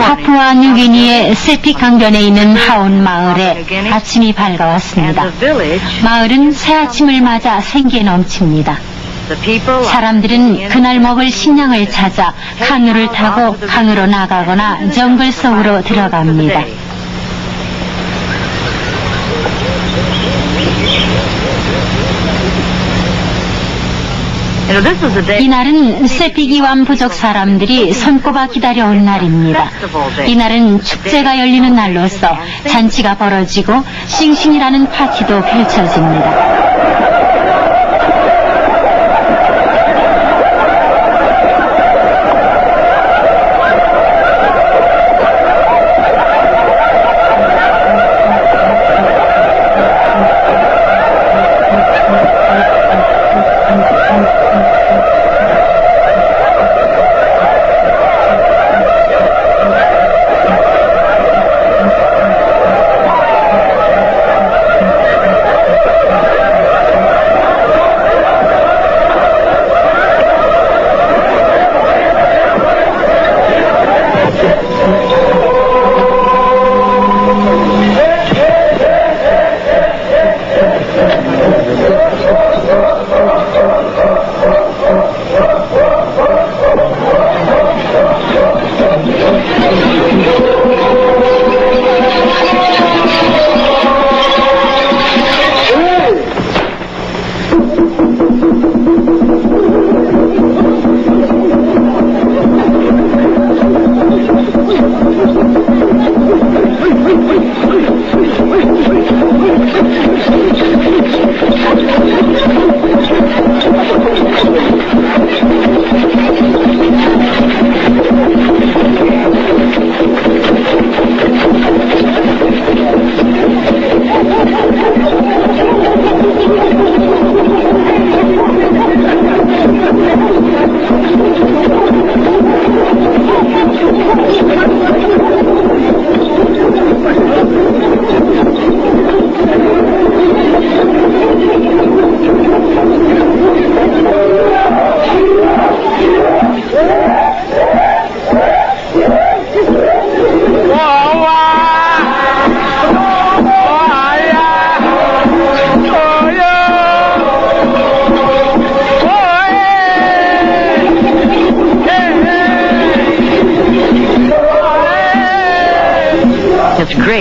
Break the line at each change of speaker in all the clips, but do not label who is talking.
파푸아 뉴기니의 세픽 강변에 있는 하온 마을에 아침이 밝아왔습니다. 마을은 새 아침을 맞아 생기에 넘칩니다. 사람들은 그날 먹을 식량을 찾아 카누를 타고 강으로 나가거나 정글 속으로 들어갑니다. 이날은 세피기완 부족 사람들이 손꼽아 기다려온 날입니다. 이날은 축제가 열리는 날로서 잔치가 벌어지고 싱싱이라는 파티도 펼쳐집니다.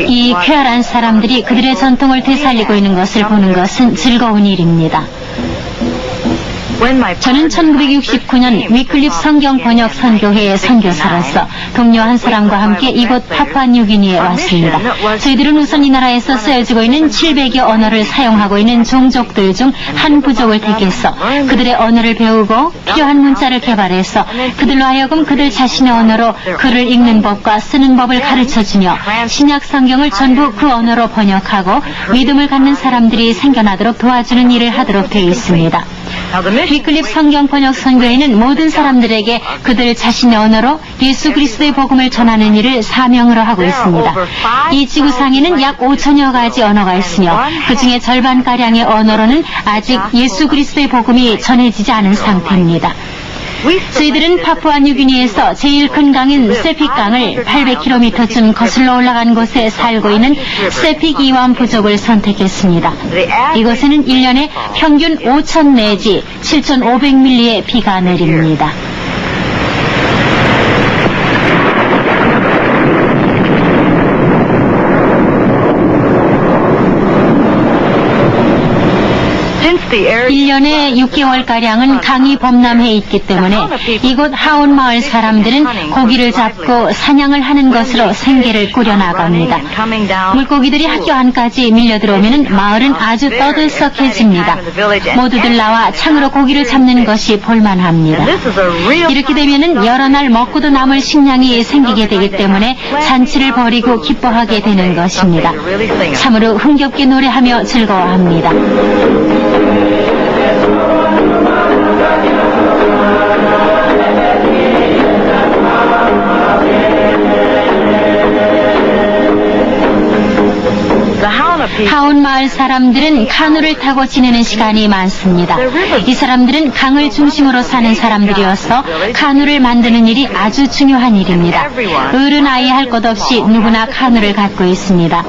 이 쾌활한 사람들이 그들의 전통을 되살리고 있는 것을 보는 것은 즐거운 일입니다. 저는 1969년 위클립 성경 번역 선교회의 선교사로서 동료 한 사람과 함께 이곳 파푸아 뉴기니에 왔습니다. 저희들은 우선 이 나라에서 쓰여지고 있는 700여 언어를 사용하고 있는 종족들 중 한 부족을 택해서 그들의 언어를 배우고 필요한 문자를 개발해서 그들로 하여금 그들 자신의 언어로 글을 읽는 법과 쓰는 법을 가르쳐주며 신약 성경을 전부 그 언어로 번역하고 믿음을 갖는 사람들이 생겨나도록 도와주는 일을 하도록 되어 있습니다. 위클립 성경 번역 선교회는 모든 사람들에게 그들 자신의 언어로 예수 그리스도의 복음을 전하는 일을 사명으로 하고 있습니다. 이 지구상에는 약 5천여 가지 언어가 있으며 그 중에 절반가량의 언어로는 아직 예수 그리스도의 복음이 전해지지 않은 상태입니다. 저희들은 파푸아 뉴기니에서 제일 큰 강인 세픽 강을 800km쯤 거슬러 올라간 곳에 살고 있는 세픽 이완 부족을 선택했습니다. 이곳에는 1년에 평균 5,000 내지 7,500mm의 비가 내립니다.
the
1년에 6개월가량은 강이 범람해 있기 때문에 이곳 하온 마을 사람들은 고기를 잡고 사냥을 하는 것으로 생계를 꾸려나갑니다. 물고기들이 학교 안까지 밀려들어오면 마을은 아주 떠들썩해집니다. 모두들 나와 창으로 고기를 잡는 것이 볼만합니다. 이렇게 되면 여러 날 먹고도 남을 식량이 생기게 되기 때문에 잔치를 벌이고 기뻐하게 되는 것입니다. 참으로 흥겹게 노래하며 즐거워합니다. 하온 마을 사람들은 카누를 타고 지내는 시간이 많습니다. 이 사람들은 강을 중심으로 사는 사람들이어서 카누를 만드는 일이 아주 중요한 일입니다. 어른 아이 할 것 없이 누구나 카누를 갖고 있습니다.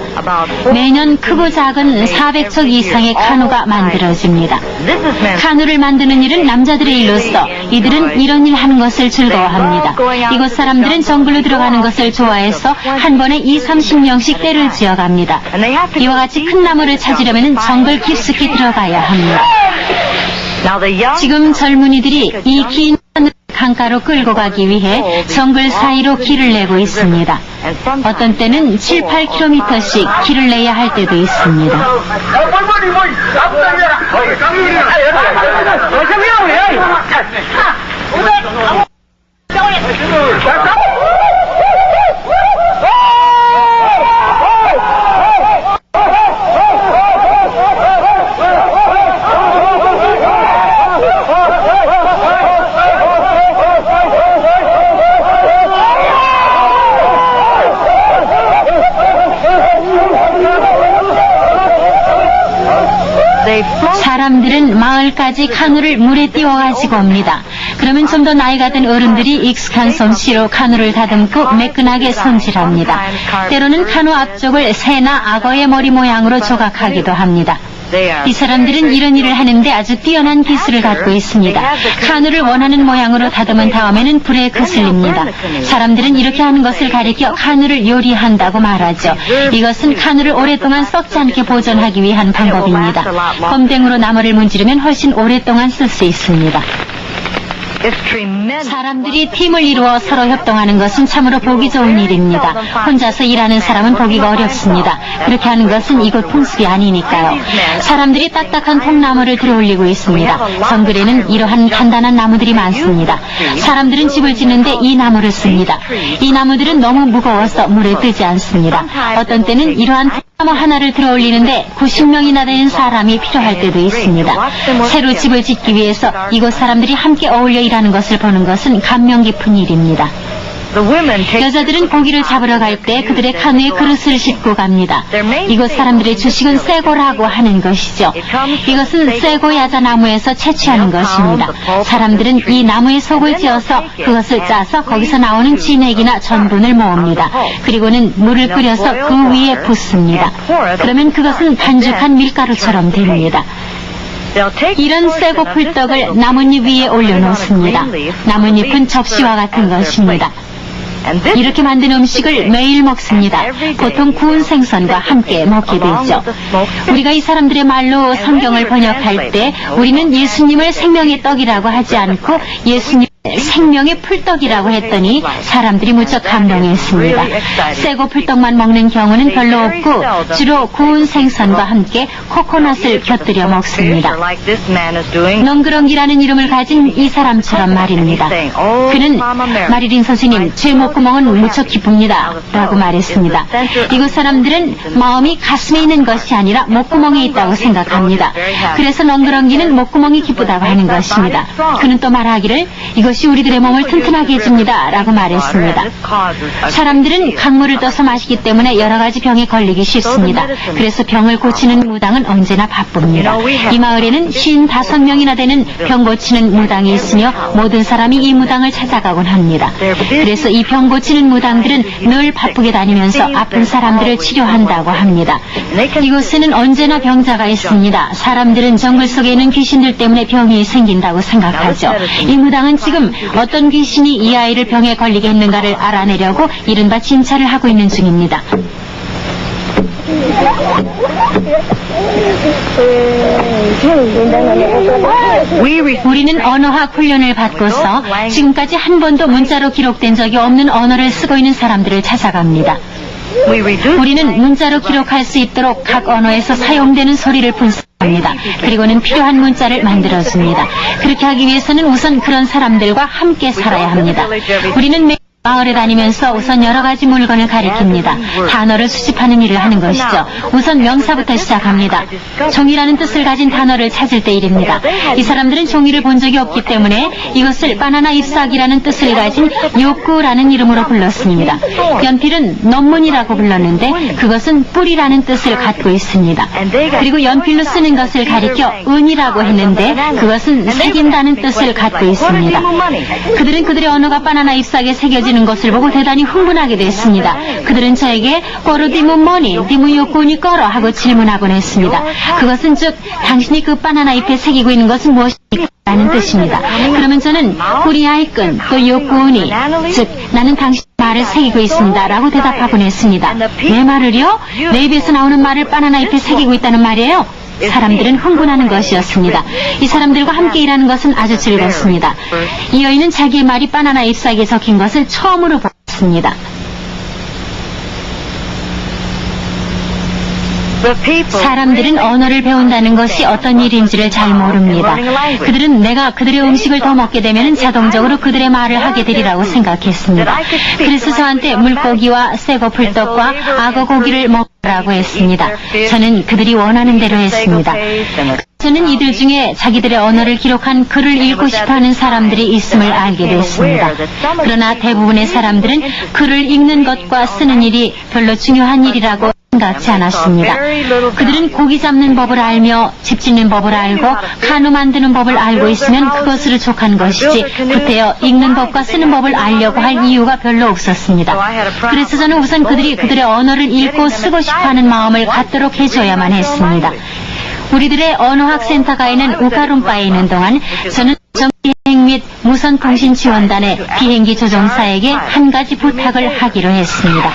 매년 크고 작은 400척 이상의 카누가 만들어집니다. 카누를 만드는 일은 남자들의 일로서 이들은 이런 일 하는 것을 즐거워합니다. 이곳 사람들은 정글로 들어가는 것을 좋아해서 한 번에 20-30명씩 떼를 지어갑니다. 이와 같이 큰 나무를 찾으려면 정글 깊숙이 들어가야 합니다. 지금 젊은이들이 이 긴 강가로 끌고 가기 위해 정글 사이로 길을 내고 있습니다. 어떤 때는 7-8km씩 길을 내야 할 때도 있습니다. 사람들은 마을까지 카누를 물에 띄워가지고 옵니다. 그러면 좀 더 나이가 든 어른들이 익숙한 솜씨로 카누를 다듬고 매끈하게 손질합니다. 때로는 카누 앞쪽을 새나 악어의 머리 모양으로 조각하기도 합니다. 이 사람들은 이런 일을 하는데 아주 뛰어난 기술을 갖고 있습니다. 카누를 원하는 모양으로 다듬은 다음에는 불에 거슬립니다. 사람들은 이렇게 하는 것을 가리켜 카누를 요리한다고 말하죠. 이것은 카누를 오랫동안 썩지 않게 보존하기 위한 방법입니다. 검댕으로 나무를 문지르면 훨씬 오랫동안 쓸 수 있습니다. 사람들이 팀을 이루어 서로 협동하는 것은 참으로 보기 좋은 일입니다. 혼자서 일하는 사람은 보기가 어렵습니다. 그렇게 하는 것은 이곳 풍습이 아니니까요. 사람들이 딱딱한 통나무를 들어올리고 있습니다. 정글에는 이러한 단단한 나무들이 많습니다. 사람들은 집을 짓는데 이 나무를 씁니다. 이 나무들은 너무 무거워서 물에 뜨지 않습니다. 어떤 때는 이러한 나무 하나를 들어올리는데 90명이나 되는 사람이 필요할 때도 있습니다. 새로 집을 짓기 위해서 이곳 사람들이 함께 어울려 일하는 것을 보는 것은 감명 깊은 일입니다. 여자들은 고기를 잡으러 갈 때 그들의 카누에 그릇을 싣고 갑니다. 이곳 사람들의 주식은 쇠고라고 하는 것이죠. 이것은 쇠고 야자나무에서 채취하는 것입니다. 사람들은 이 나무에 속을 지어서 그것을 짜서 거기서 나오는 진액이나 전분을 모읍니다. 그리고는 물을 끓여서 그 위에 붓습니다. 그러면 그것은 반죽한 밀가루처럼 됩니다. 이런 쇠고 풀떡을 나뭇잎 위에 올려놓습니다. 나뭇잎은 접시와 같은 것입니다. 이렇게 만든 음식을 매일 먹습니다. 보통 구운 생선과 함께 먹게 되죠. 우리가 이 사람들의 말로 성경을 번역할 때 우리는 예수님을 생명의 떡이라고 하지 않고 예수님 생명의 풀떡이라고 했더니 사람들이 무척 감동했습니다. 쇠고 풀떡만 먹는 경우는 별로 없고 주로 구운 생선과 함께 코코넛을 곁들여 먹습니다. 넝그렁기라는 이름을 가진 이 사람처럼 말입니다. 그는 마리린 선생님, 제 목구멍은 무척 기쁩니다 라고 말했습니다. 이곳 사람들은 마음이 가슴에 있는 것이 아니라 목구멍에 있다고 생각합니다. 그래서 넝그렁기는 목구멍이 기쁘다고 하는 것입니다. 그는 또 말하기를 이것이 우리들의 몸을 튼튼하게 해줍니다 라고 말했습니다. 사람들은 강물을 떠서 마시기 때문에 여러 가지 병에 걸리기 쉽습니다. 그래서 병을 고치는 무당은 언제나 바쁩니다. 이 마을에는 55명이나 되는 병 고치는 무당이 있으며 모든 사람이 이 무당을 찾아가곤 합니다. 그래서 이 병 고치는 무당들은 늘 바쁘게 다니면서 아픈 사람들을 치료한다고 합니다. 이곳에는 언제나 병자가 있습니다. 사람들은 정글 속에 있는 귀신들 때문에 병이 생긴다고 생각하죠. 이 무당은 지금 어떤 귀신이 이 아이를 병에 걸리게 했는가를 알아내려고 이른바 진찰을 하고 있는 중입니다. 우리는 언어학 훈련을 받고서 지금까지 한 번도 문자로 기록된 적이 없는 언어를 쓰고 있는 사람들을 찾아갑니다. 우리는 문자로 기록할 수 있도록 각 언어에서 사용되는 소리를 분석합니다. 그리고는 필요한 문자를 만들어줍니다. 그렇게 하기 위해서는 우선 그런 사람들과 함께 살아야 합니다. 우리는 마을에 다니면서 우선 여러 가지 물건을 가리킵니다. 단어를 수집하는 일을 하는 것이죠. 우선 명사부터 시작합니다. 종이라는 뜻을 가진 단어를 찾을 때 일입니다. 이 사람들은 종이를 본 적이 없기 때문에 이것을 바나나 잎사귀라는 뜻을 가진 요꾸라는 이름으로 불렀습니다. 연필은 논문이라고 불렀는데 그것은 뿌리라는 뜻을 갖고 있습니다. 그리고 연필로 쓰는 것을 가리켜 은이라고 했는데 그것은 새긴다는 뜻을 갖고 있습니다. 그들은 그들의 언어가 바나나 잎사귀에 새겨진 것을 보고 대단히 흥분하게 됐습니다. 그들은 저에게 꼬르디무 뭐니 디무 요꾸니 꺼러 하고 질문하곤 했습니다. 그것은 즉 당신이 그 바나나 잎에 새기고 있는 것은 무엇입니까? 라는 뜻입니다. 그러면 저는 우리아이끈 또 요꾸니 즉 나는 당신 말을 새기고 있습니다 라고 대답하곤 했습니다. 내 말을요? 내 입에서 나오는 말을 바나나 잎에 새기고 있다는 말이에요? 사람들은 흥분하는 것이었습니다. 이 사람들과 함께 일하는 것은 아주 즐겁습니다. 이 여인은 자기의 말이 바나나 잎사귀에 적힌 것을 처음으로 보았습니다. 사람들은 언어를 배운다는 것이 어떤 일인지를 잘 모릅니다. 그들은 내가 그들의 음식을 더 먹게 되면 자동적으로 그들의 말을 하게 되리라고 생각했습니다. 그래서 저한테 물고기와 쇠고풀떡과 악어 고기를 먹으라고 했습니다. 저는 그들이 원하는 대로 했습니다. 저는 이들 중에 자기들의 언어를 기록한 글을 읽고 싶어하는 사람들이 있음을 알게 됐습니다. 그러나 대부분의 사람들은 글을 읽는 것과 쓰는 일이 별로 중요한 일이라고 생각지 않았습니다. 그들은 고기 잡는 법을 알며 집 짓는 법을 알고 카누 만드는 법을 알고 있으면 그것으로 족한 것이지 구태여 읽는 법과 쓰는 법을 알려고 할 이유가 별로 없었습니다. 그래서 저는 우선 그들이 그들의 언어를 읽고 쓰고 싶어하는 마음을 갖도록 해줘야만 했습니다. 우리들의 언어학센터가 있는 우카룸바에 있는 동안 저는 정비행 및 무선통신 지원단의 비행기 조종사에게 한 가지 부탁을 하기로 했습니다.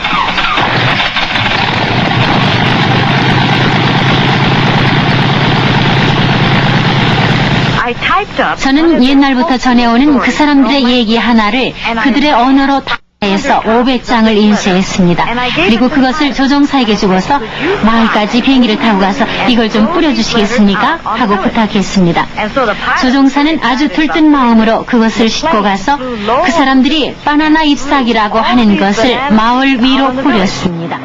저는 옛날부터 전해오는 그 사람들의 얘기 하나를 그들의 언어로 해서 500장을 인쇄했습니다. 그리고 그것을 조종사에게 주고서 마을까지 비행기를 타고 가서 이걸 좀 뿌려주시겠습니까? 하고 부탁했습니다. 조종사는 아주 들뜬 마음으로 그것을 싣고 가서 그 사람들이 바나나 잎사귀라고 하는 것을 마을 위로 뿌렸습니다.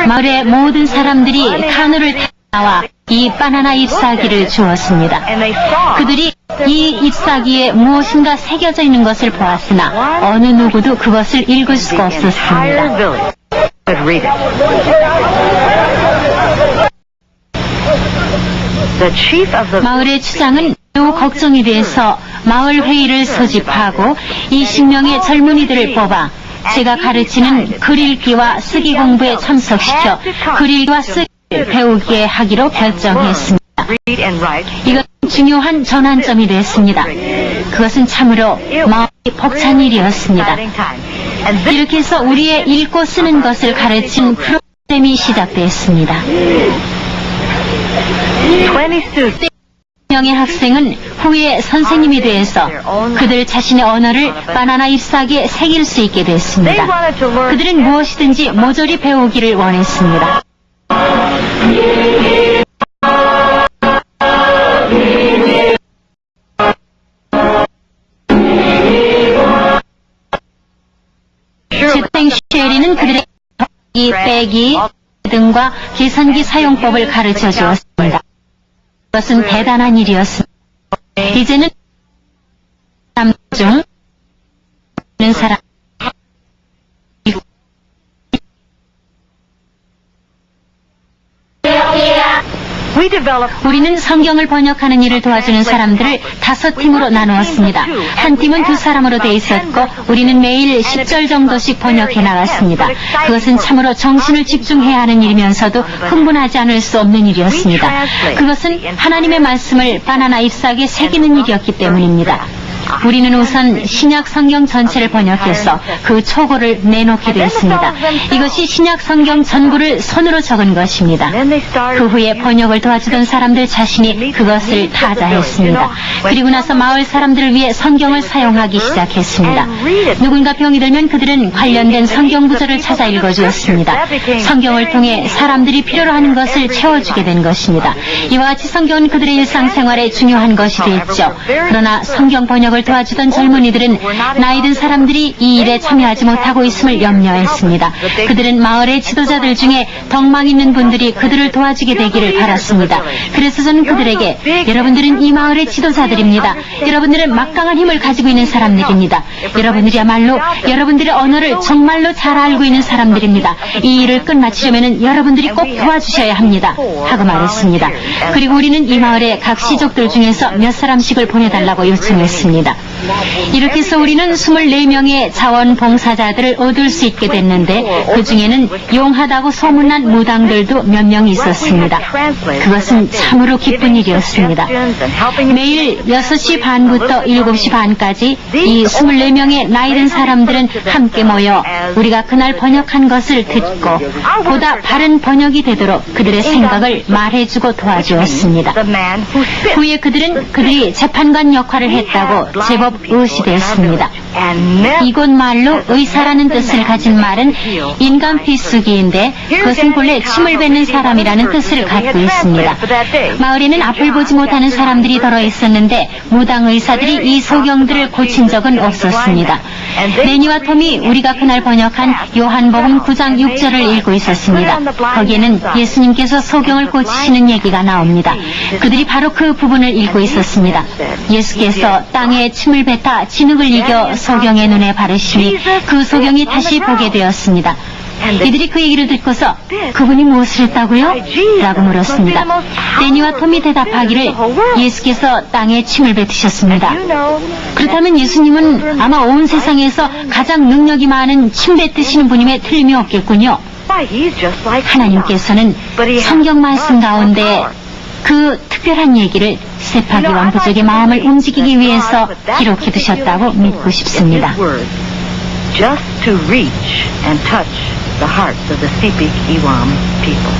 마을의 모든 사람들이 카누를 타고 나와 이 바나나 잎사귀를 주었습니다. 그들이 이 잎사귀에 무엇인가 새겨져 있는 것을 보았으나 어느 누구도 그것을 읽을 수가 없었습니다. 마을의 추장은 매우 걱정이 돼서 마을 회의를 소집하고 20명의 젊은이들을 뽑아 제가 가르치는 글 읽기와 쓰기 공부에 참석시켜 글 읽기와 쓰기를 배우게 하기로 결정했습니다. 이건 중요한 전환점이 됐습니다. 그것은 참으로 마음이 벅찬 일이었습니다. 이렇게 해서 우리의 읽고 쓰는 것을 가르친 프로그램이 시작됐습니다. 20명의 학생은 후에 선생님이 되어서 그들 자신의 언어를 바나나 잎사귀에 새길 수 있게 됐습니다. 그들은 무엇이든지 모조리 배우기를 원했습니다. 슈팅 쉐리는 그들의 더하기, 빼기 등과 계산기 사용법을 가르쳐 주었습니다. 그것은 대단한 일이었습니다. 이제는 사람 중 있는 사람 우리는 성경을 번역하는 일을 도와주는 사람들을 5팀으로 나누었습니다. 한 팀은 2사람으로 돼 있었고 우리는 매일 10절 정도씩 번역해 나갔습니다. 그것은 참으로 정신을 집중해야 하는 일이면서도 흥분하지 않을 수 없는 일이었습니다. 그것은 하나님의 말씀을 바나나 잎사귀에 새기는 일이었기 때문입니다. 우리는 우선 신약 성경 전체를 번역해서 그 초고를 내놓기도 했습니다. 이것이 신약 성경 전부를 손으로 적은 것입니다. 그 후에 번역을 도와주던 사람들 자신이 그것을 타자했습니다. 그리고 나서 마을 사람들을 위해 성경을 사용하기 시작했습니다. 누군가 병이 들면 그들은 관련된 성경 구절을 찾아 읽어주었습니다. 성경을 통해 사람들이 필요로 하는 것을 채워주게 된 것입니다. 이와 같이 성경은 그들의 일상생활에 중요한 것이 됐죠. 그러나 성경 번역을 도와주던 젊은이들은 나이 든 사람들이 이 일에 참여하지 못하고 있음을 염려했습니다. 그들은 마을의 지도자들 중에 덕망 있는 분들이 그들을 도와주게 되기를 바랐습니다. 그래서 저는 그들에게 여러분들은 이 마을의 지도자들입니다. 여러분들은 막강한 힘을 가지고 있는 사람들입니다. 여러분들이야말로 여러분들의 언어를 정말로 잘 알고 있는 사람들입니다. 이 일을 끝마치려면 여러분들이 꼭 도와주셔야 합니다. 하고 말했습니다. 그리고 우리는 이 마을의 각 시족들 중에서 몇 사람씩을 보내달라고 요청했습니다. 이렇게 해서 우리는 24명의 자원봉사자들을 얻을 수 있게 됐는데 그 중에는 용하다고 소문난 무당들도 몇 명 있었습니다. 그것은 참으로 기쁜 일이었습니다. 매일 6시 반부터 7시 반까지 이 24명의 나이든 사람들은 함께 모여 우리가 그날 번역한 것을 듣고 보다 바른 번역이 되도록 그들의 생각을 말해주고 도와주었습니다. 후에 그들이 재판관 역할을 했다고 제법 의시되었습니다. 이곳 말로 의사라는 뜻을 가진 말은 인간 비수기인데 그것은 본래 침을 뱉는 사람이라는 뜻을 갖고 있습니다. 마을에는 앞을 보지 못하는 사람들이 덜어 있었는데 무당 의사들이 이 소경들을 고친 적은 없었습니다. 매니와 톰이 우리가 그날 번역한 요한복음 9장 6절을 읽고 있었습니다. 거기에는 예수님께서 소경을 고치시는 얘기가 나옵니다. 그들이 바로 그 부분을 읽고 있었습니다. 예수께서 땅에 침을 뱉어 진흙을 이겨 소경의 눈에 바르시니 그 소경이 다시 보게 되었습니다. 이들이 그 얘기를 듣고서 그분이 무엇을 했다고요? 라고 물었습니다. 데니와 톰이 대답하기를 예수께서 땅에 침을 뱉으셨습니다. 그렇다면 예수님은 아마 온 세상에서 가장 능력이 많은 침 뱉으시는 분임에 틀림이 없겠군요. 하나님께서는 성경 말씀 가운데 그 특별한 얘기를 세파기왕 부족의 마음을 움직이기 위해서 기록해 두셨다고 믿고 싶습니다.
Just to reach and touch the hearts of the Sepik Iwam people.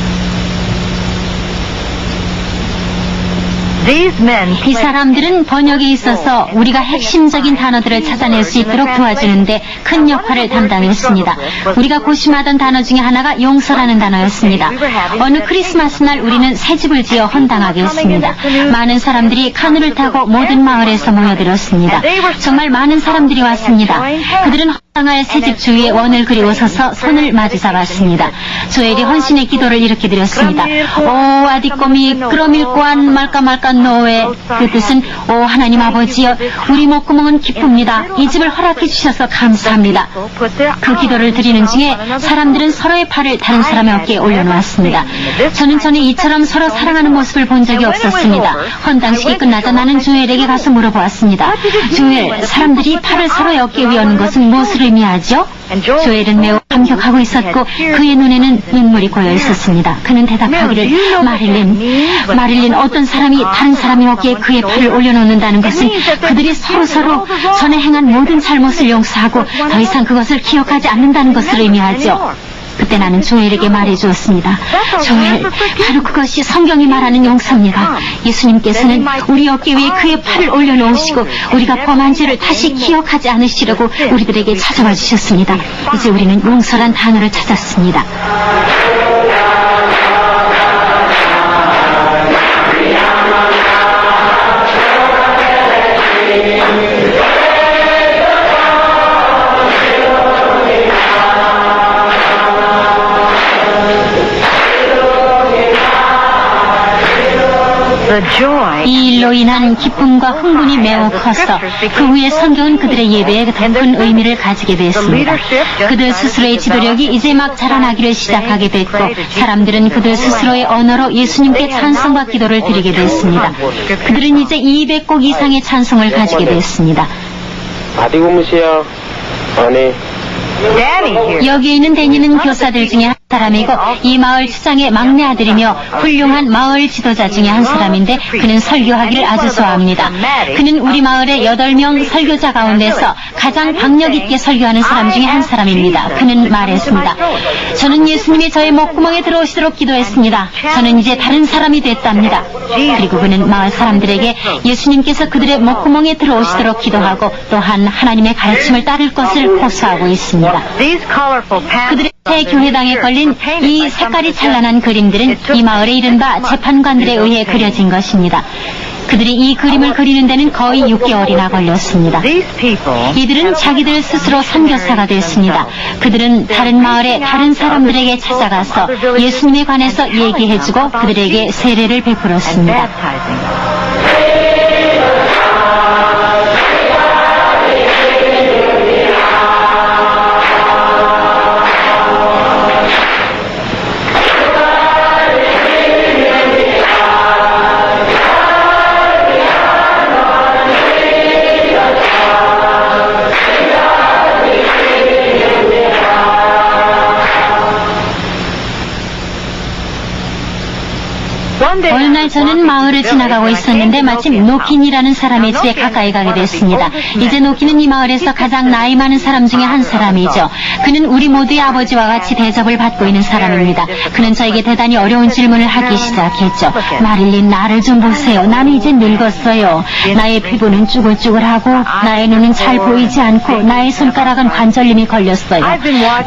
이 사람들은 번역에 있어서 우리가 핵심적인 단어들을 찾아낼 수 있도록 도와주는데 큰 역할을 담당했습니다. 우리가 고심하던 단어 중에 하나가 용서라는 단어였습니다. 어느 크리스마스 날 우리는 새 집을 지어 헌당하게 했습니다. 많은 사람들이 카누를 타고 모든 마을에서 모여들었습니다. 정말 많은 사람들이 왔습니다. 그들은 헌당할 새 집 주위에 원을 그리고 서서 손을 마주 잡았습니다. 조엘이 헌신의 기도를 이렇게 드렸습니다. 오 아디꼬미 그로밀꼬안 말까 노에 그 뜻은 오 하나님 아버지여 우리 목구멍은 기쁩니다. 이 집을 허락해 주셔서 감사합니다. 그 기도를 드리는 중에 사람들은 서로의 팔을 다른 사람의 어깨에 올려놓았습니다. 저는 전에 이처럼 서로 사랑하는 모습을 본 적이 없었습니다. 헌당식이 끝나자 나는 조엘에게 가서 물어보았습니다. 조엘, 사람들이 팔을 서로의 어깨에 위에 얹는 것은 무엇을 의미하죠? 조엘은 매우 감격하고 있었고 그의 눈에는 눈물이 고여 있었습니다. 그는 대답하기를 마릴린 어떤 사람이 다른 사람의 어깨에 그의 팔을 올려놓는다는 것은 그들이 서로 전에 행한 모든 잘못을 용서하고 더 이상 그것을 기억하지 않는다는 것을 의미하죠. 그때 나는 조엘에게 말해주었습니다. 조엘, 바로 그것이 성경이 말하는 용서입니다. 예수님께서는 우리 어깨 위에 그의 팔을 올려놓으시고 우리가 범한 죄를 다시 기억하지 않으시려고 우리들에게 찾아와 주셨습니다. 이제 우리는 용서란 단어를 찾았습니다. 이 일로 인한 기쁨과 흥분이 매우 컸어 그 후에 성경은 그들의 예배에 더 큰 의미를 가지게 됐습니다. 그들 스스로의 지도력이 이제 막 자라나기를 시작하게 됐고 사람들은 그들 스스로의 언어로 예수님께 찬송과 기도를 드리게 됐습니다. 그들은 이제 200곡 이상의 찬송을 가지게 됐습니다. 여기에 있는 데니는 교사들 중에 사람이고 이 마을 추장의 막내 아들이며 훌륭한 마을 지도자 중에 한 사람인데 그는 설교하기를 아주 좋아합니다. 그는 우리 마을의 8명 설교자 가운데서 가장 박력 있게 설교하는 사람 중에 한 사람입니다. 그는 말했습니다. 저는 예수님이 저의 목구멍에 들어오시도록 기도했습니다. 저는 이제 다른 사람이 됐답니다. 그리고 그는 마을 사람들에게 예수님께서 그들의 목구멍에 들어오시도록 기도하고 또한 하나님의 가르침을 따를 것을 호소하고 있습니다. 그들의 새 교회당에 걸린 이 색깔이 찬란한 그림들은 이 마을의 이른바 재판관들에 의해 그려진 것입니다. 그들이 이 그림을 그리는 데는 거의 6개월이나 걸렸습니다. 이들은 자기들 스스로 선교사가 됐습니다. 그들은 다른 마을의 다른 사람들에게 찾아가서 예수님에 관해서 얘기해주고 그들에게 세례를 베풀었습니다. 어느 날 저는 마을을 지나가고 있었는데 마침 노킨이라는 사람의 집에 가까이 가게 됐습니다. 이제 노킨은 이 마을에서 가장 나이 많은 사람 중에 한 사람이죠. 그는 우리 모두의 아버지와 같이 대접을 받고 있는 사람입니다. 그는 저에게 대단히 어려운 질문을 하기 시작했죠. 마릴린, 나를 좀 보세요. 나는 이제 늙었어요. 나의 피부는 쭈글쭈글하고 나의 눈은 잘 보이지 않고 나의 손가락은 관절염이 걸렸어요.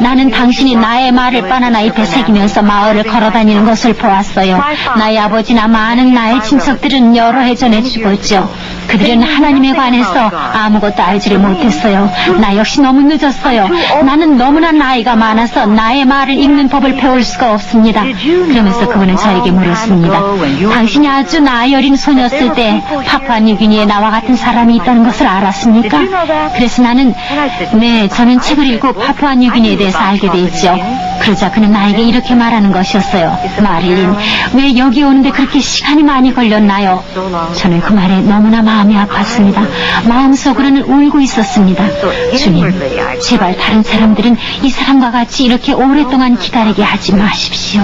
나는 당신이 나의 말을 바나나 잎에 새기면서 마을을 걸어다니는 것을 보았어요. 나의 아버지나 많은 나의 친척들은 여러 해 전에 죽었죠. 그들은 하나님에 관해서 아무것도 알지를 못했어요. 나 역시 너무 늦었어요. 나는 너무나 나이가 많아서 나의 말을 읽는 법을 배울 수가 없습니다. 그러면서 그분은 저에게 물었습니다. 당신이 아주 나이 어린 소녀였을 때 파푸아뉴기니에 나와 같은 사람이 있다는 것을 알았습니까? 그래서 나는 네, 저는 책을 읽고 파푸아뉴기니에 대해서 알게 됐죠. 그러자 그는 나에게 이렇게 말하는 것이었어요. 마릴린, 왜 여기 오는데 그렇게 시간이 많이 걸렸나요? 저는 그 말에 너무나 마음이 아팠습니다. 마음속으로는 울고 있었습니다. 주님, 제발 다른 사람들은 이 사람과 같이 이렇게 오랫동안 기다리게 하지 마십시오.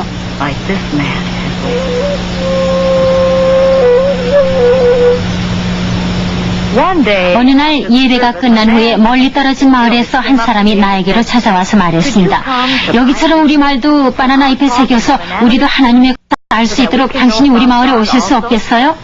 어느 날 예배가 끝난 후에 멀리 떨어진 마을에서 한 사람이 나에게로 찾아와서 말했습니다. 여기처럼 우리 말도 바나나 잎에 새겨서 우리도 하나님의 알 수 있도록 당신이 우리 마을에 오실 수 없겠어요?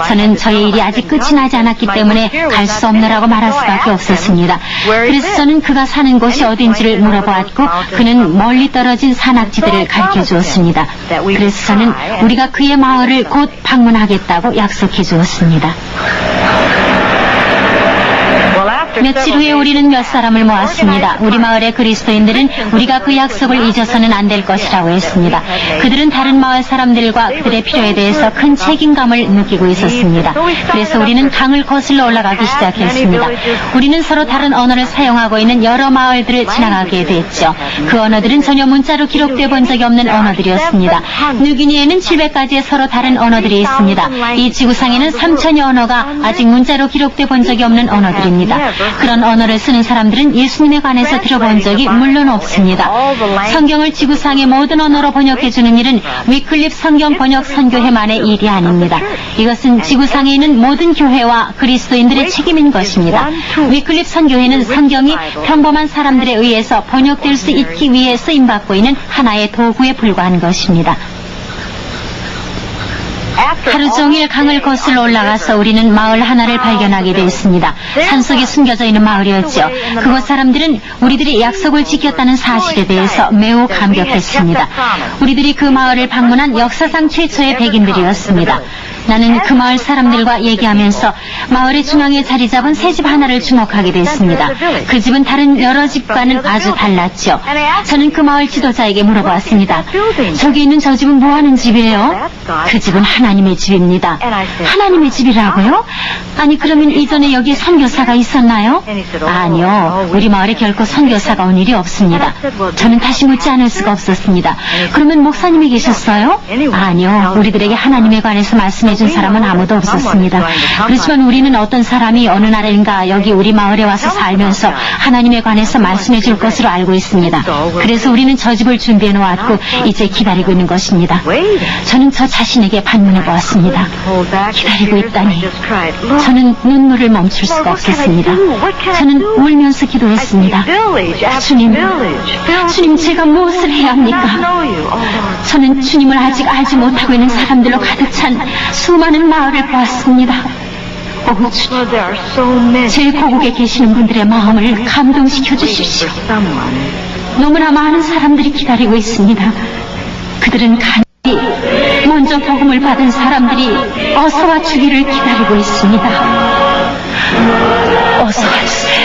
저는 저의 일이 아직 끝이 나지 않았기 때문에 갈 수 없느라고 말할 수밖에 없었습니다. 그래서 저는 그가 사는 곳이 어딘지를 물어보았고 그는 멀리 떨어진 산악지대를 가르쳐 주었습니다. 그래서 저는 우리가 그의 마을을 곧 방문하겠다고 약속해 주었습니다. 며칠 후에 우리는 몇 사람을 모았습니다. 우리 마을의 그리스도인들은 우리가 그 약속을 잊어서는 안 될 것이라고 했습니다. 그들은 다른 마을 사람들과 그들의 필요에 대해서 큰 책임감을 느끼고 있었습니다. 그래서 우리는 강을 거슬러 올라가기 시작했습니다. 우리는 서로 다른 언어를 사용하고 있는 여러 마을들을 지나가게 됐죠. 그 언어들은 전혀 문자로 기록되어 본 적이 없는 언어들이었습니다. 뉴기니에는 700가지의 서로 다른 언어들이 있습니다. 이 지구상에는 3,000여 언어가 아직 문자로 기록되어 본 적이 없는 언어들입니다. 그런 언어를 쓰는 사람들은 예수님에 관해서 들어본 적이 물론 없습니다. 성경을 지구상의 모든 언어로 번역해주는 일은 위클립 성경 번역 선교회만의 일이 아닙니다. 이것은 지구상에 있는 모든 교회와 그리스도인들의 책임인 것입니다. 위클립 선교회는 성경이 평범한 사람들에 의해서 번역될 수 있기 위해 쓰임받고 있는 하나의 도구에 불과한 것입니다. 하루 종일 강을 거슬러 올라가서 우리는 마을 하나를 발견하게 되었습니다. 산속에 숨겨져 있는 마을이었죠. 그곳 사람들은 우리들이 약속을 지켰다는 사실에 대해서 매우 감격했습니다. 우리들이 그 마을을 방문한 역사상 최초의 백인들이었습니다. 나는 그 마을 사람들과 얘기하면서 마을의 중앙에 자리 잡은 새 집 하나를 주목하게 됐습니다. 그 집은 다른 여러 집과는 아주 달랐죠. 저는 그 마을 지도자에게 물어봤습니다. 저기 있는 저 집은 뭐 하는 집이에요? 그 집은 하나님의 집입니다. 하나님의 집이라고요? 아니, 그러면 이전에 여기 선교사가 있었나요? 아니요, 우리 마을에 결코 선교사가 온 일이 없습니다. 저는 다시 묻지 않을 수가 없었습니다. 그러면 목사님이 계셨어요? 아니요, 우리들에게 하나님에 관해서 말씀해준 사람은 아무도 없었습니다. 그렇지만 우리는 어떤 사람이 어느 날인가 여기 우리 마을에 와서 살면서 하나님에 관해서 말씀해줄 것으로 알고 있습니다. 그래서 우리는 저 집을 준비해 놓았고 이제 기다리고 있는 것입니다. 저는 저 자신에게 반문해 보았습니다. 기다리고 있다니. 저는 눈물을 멈출 수가 없었습니다. 저는 울면서 기도했습니다. 주님, 제가 무엇을 해야 합니까? 저는 주님을 아직 알지 못하고 있는 사람들로 가득 찬 수많은 마을을 보았습니다. 오, 주님, 제 고국에 계시는 분들의 마음을 감동시켜 주십시오. 너무나 많은 사람들이 기다리고 있습니다. 그들은 간절히 먼저 복음을 받은 사람들이 어서와 주기를 기다리고 있습니다. 어서 와주세요.